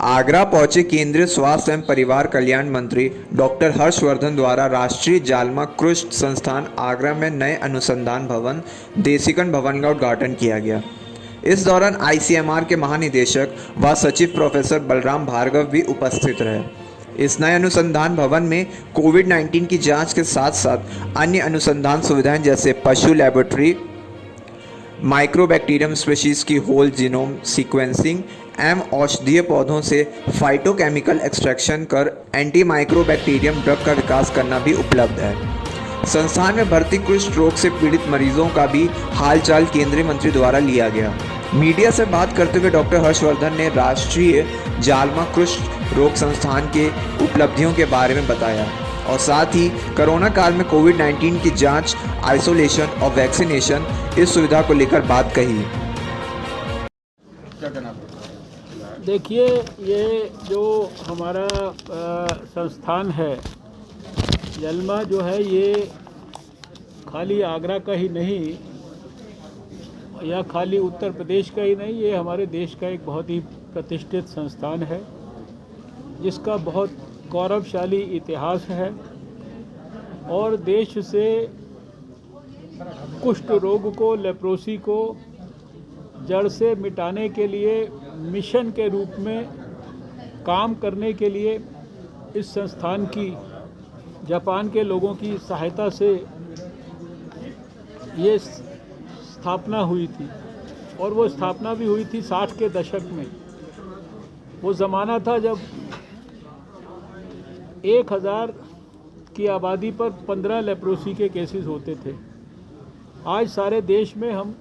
आगरा पहुंचे केंद्रीय स्वास्थ्य एवं परिवार कल्याण मंत्री डॉक्टर हर्षवर्धन द्वारा राष्ट्रीय जालमा कृष्ण संस्थान आगरा में नए अनुसंधान भवन देसीकन भवन का उद्घाटन किया गया। इस दौरान आईसीएमआर के महानिदेशक व सचिव प्रोफेसर बलराम भार्गव भी उपस्थित रहे। इस नए अनुसंधान भवन में कोविड-19 की जांच के साथ साथ अन्य अनुसंधान सुविधाएं जैसे पशु लेबोरेटरी, माइक्रोबैक्टीरियम स्पीशीज की होल जीनोम सीक्वेंसिंग एवं औषधीय पौधों से फाइटोकेमिकल एक्सट्रैक्शन कर एंटी माइक्रोबैक्टीरियम ड्रग का विकास करना भी उपलब्ध है। संस्थान में भर्ती कुष्ठ रोग से पीड़ित मरीजों का भी हालचाल केंद्रीय मंत्री द्वारा लिया गया। मीडिया से बात करते हुए डॉक्टर हर्षवर्धन ने राष्ट्रीय जालमा कुष्ठ रोग संस्थान के उपलब्धियों के बारे में बताया और साथ ही कोरोना काल में कोविड-19 की जांच, आइसोलेशन और वैक्सीनेशन इस सुविधा को लेकर बात कही। देखिए, ये जो हमारा संस्थान है जालमा जो है, ये खाली आगरा का ही नहीं या खाली उत्तर प्रदेश का ही नहीं, ये हमारे देश का एक बहुत ही प्रतिष्ठित संस्थान है जिसका बहुत गौरवशाली इतिहास है और देश से कुष्ठ रोग को, लेप्रोसी को जड़ से मिटाने के लिए मिशन के रूप में काम करने के लिए इस संस्थान की जापान के लोगों की सहायता से ये स्थापना हुई थी और वो स्थापना भी हुई थी 60 के दशक में। वो ज़माना था जब 1000 की आबादी पर 15 लेप्रोसी के केसेस होते थे। आज सारे देश में हम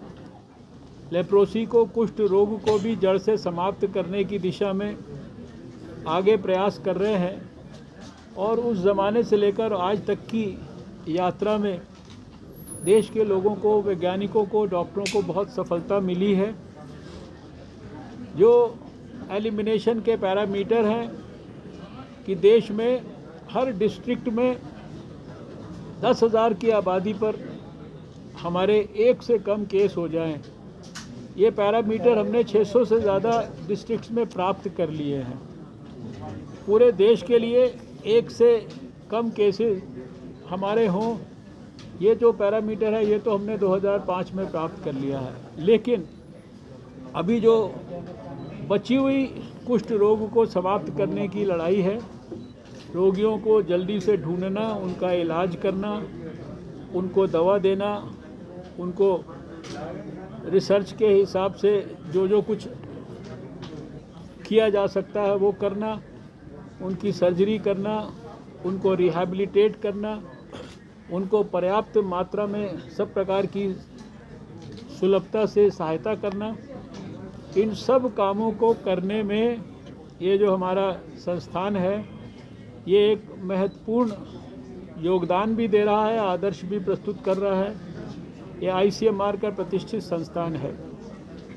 लेप्रोसी को, कुष्ठ रोग को भी जड़ से समाप्त करने की दिशा में आगे प्रयास कर रहे हैं और उस ज़माने से लेकर आज तक की यात्रा में देश के लोगों को, वैज्ञानिकों को, डॉक्टरों को बहुत सफलता मिली है। जो एलिमिनेशन के पैरामीटर हैं कि देश में हर डिस्ट्रिक्ट में 10,000 की आबादी पर हमारे 1 से कम केस हो जाएं, ये पैरामीटर हमने 600 से ज़्यादा डिस्ट्रिक्ट्स में प्राप्त कर लिए हैं। पूरे देश के लिए 1 से कम केसेस हमारे हों, ये जो पैरामीटर है ये तो हमने 2005 में प्राप्त कर लिया है। लेकिन अभी जो बची हुई कुष्ठ रोग को समाप्त करने की लड़ाई है, रोगियों को जल्दी से ढूंढना, उनका इलाज करना, उनको दवा देना, उनको रिसर्च के हिसाब से जो कुछ किया जा सकता है वो करना, उनकी सर्जरी करना, उनको रिहैबिलिटेट करना, उनको पर्याप्त मात्रा में सब प्रकार की सुलभता से सहायता करना, इन सब कामों को करने में ये जो हमारा संस्थान है ये एक महत्वपूर्ण योगदान भी दे रहा है, आदर्श भी प्रस्तुत कर रहा है। ये आईसीएमआर का प्रतिष्ठित संस्थान है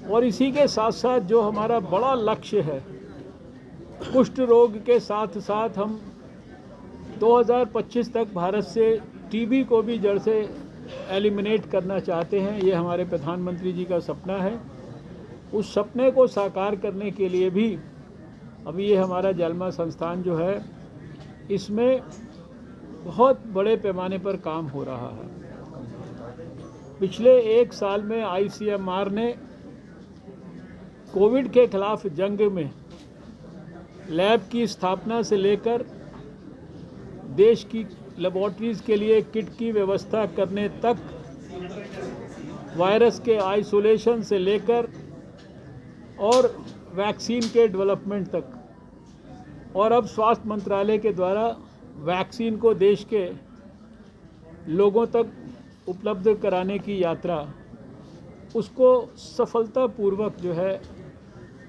और इसी के साथ साथ जो हमारा बड़ा लक्ष्य है, कुष्ठ रोग के साथ साथ हम 2025 तक भारत से टीबी को भी जड़ से एलिमिनेट करना चाहते हैं। ये हमारे प्रधानमंत्री जी का सपना है। उस सपने को साकार करने के लिए भी अभी ये हमारा जालमा संस्थान जो है, इसमें बहुत बड़े पैमाने पर काम हो रहा है। पिछले 1 साल में आईसीएमआर ने कोविड के खिलाफ जंग में लैब की स्थापना से लेकर देश की लेबॉरेटरीज़ के लिए किट की व्यवस्था करने तक, वायरस के आइसोलेशन से लेकर और वैक्सीन के डेवलपमेंट तक, और अब स्वास्थ्य मंत्रालय के द्वारा वैक्सीन को देश के लोगों तक उपलब्ध कराने की यात्रा, उसको सफलतापूर्वक जो है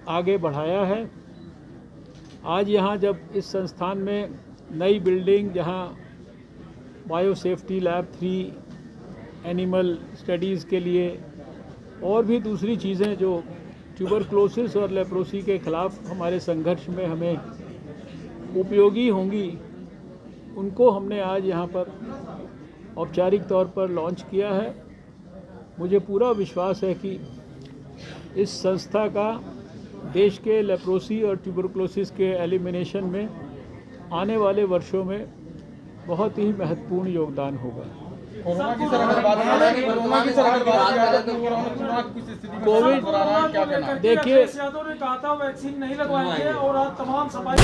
आगे बढ़ाया है। आज यहाँ जब इस संस्थान में नई बिल्डिंग, जहाँ bio safety lab 3, animal studies के लिए और भी दूसरी चीज़ें जो ट्यूबरक्लोसिस और लेप्रोसी के ख़िलाफ़ हमारे संघर्ष में हमें उपयोगी होंगी, उनको हमने आज यहाँ पर औपचारिक तौर पर लॉन्च किया है। मुझे पूरा विश्वास है कि इस संस्था का देश के लेप्रोसी और ट्यूबरकुलोसिस के एलिमिनेशन में आने वाले वर्षों में बहुत ही महत्वपूर्ण योगदान होगा। कोरोना की सर अगर बात करें, कोरोना की सर अगर बात करें तो कोरोना की स्थिति कोविड क्या कहना? देखिए यादव ने कहा था वैक्सीन नहीं लगवाएंगे और आज तमाम सफाई